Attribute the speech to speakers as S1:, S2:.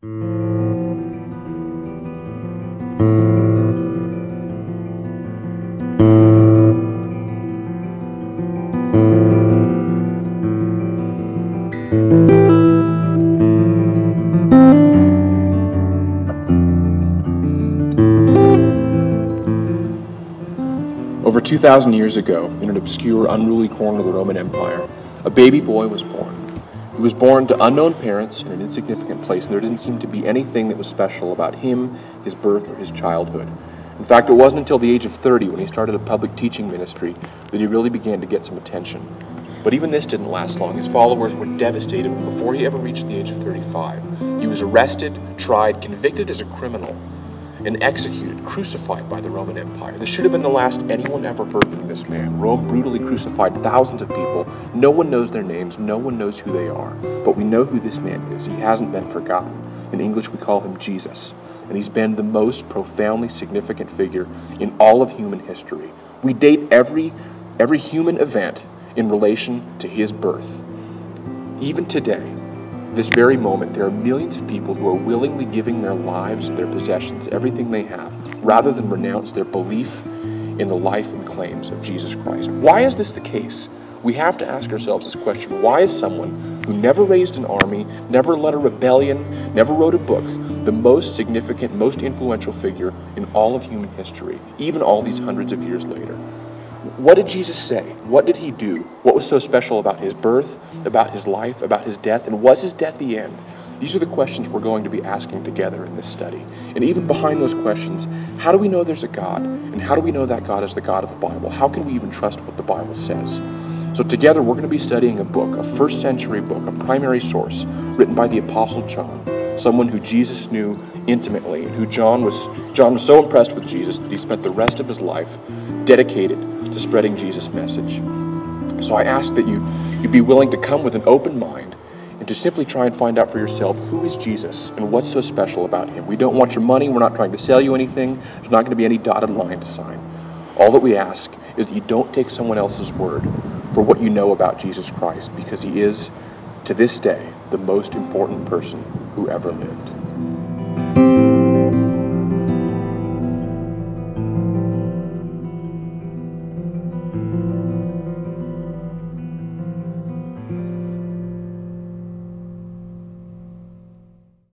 S1: Over 2,000 years ago, in an obscure, unruly corner of the Roman Empire, a baby boy was born. He was born to unknown parents in an insignificant place, and there didn't seem to be anything that was special about him, his birth, or his childhood. In fact, it wasn't until the age of 30, when he started a public teaching ministry, that he really began to get some attention. But even this didn't last long. His followers were devastated when, before he ever reached the age of 35, he was arrested, tried, convicted as a criminal, and executed, crucified by the Roman Empire. This should have been the last anyone ever heard from this man. Rome brutally crucified thousands of people. No one knows their names. No one knows who they are. But we know who this man is. He hasn't been forgotten. In English, we call him Jesus. And he's been the most profoundly significant figure in all of human history. We date every human event in relation to his birth. Even today, this very moment, there are millions of people who are willingly giving their lives, their possessions, everything they have, rather than renounce their belief in the life and claims of Jesus Christ. Why is this the case? We have to ask ourselves this question. Why is someone who never raised an army, never led a rebellion, never wrote a book, the most significant, most influential figure in all of human history, even all these hundreds of years later? What did Jesus say? What did he do? What was so special about his birth, about his life, about his death, and was his death the end? These are the questions we're going to be asking together in this study. And even behind those questions, how do we know there's a God? And how do we know that God is the God of the Bible? How can we even trust what the Bible says? So together we're going to be studying a book, a first century book, a primary source, written by the Apostle John, someone who Jesus knew intimately, and who John was so impressed with Jesus that he spent the rest of his life dedicated to spreading Jesus' message. So I ask that you be willing to come with an open mind and to simply try and find out for yourself, who is Jesus and what's so special about him. We don't want your money. We're not trying to sell you anything. There's not going to be any dotted line to sign. All that we ask is that you don't take someone else's word for what you know about Jesus Christ, because he is, to this day, the most important person who ever lived.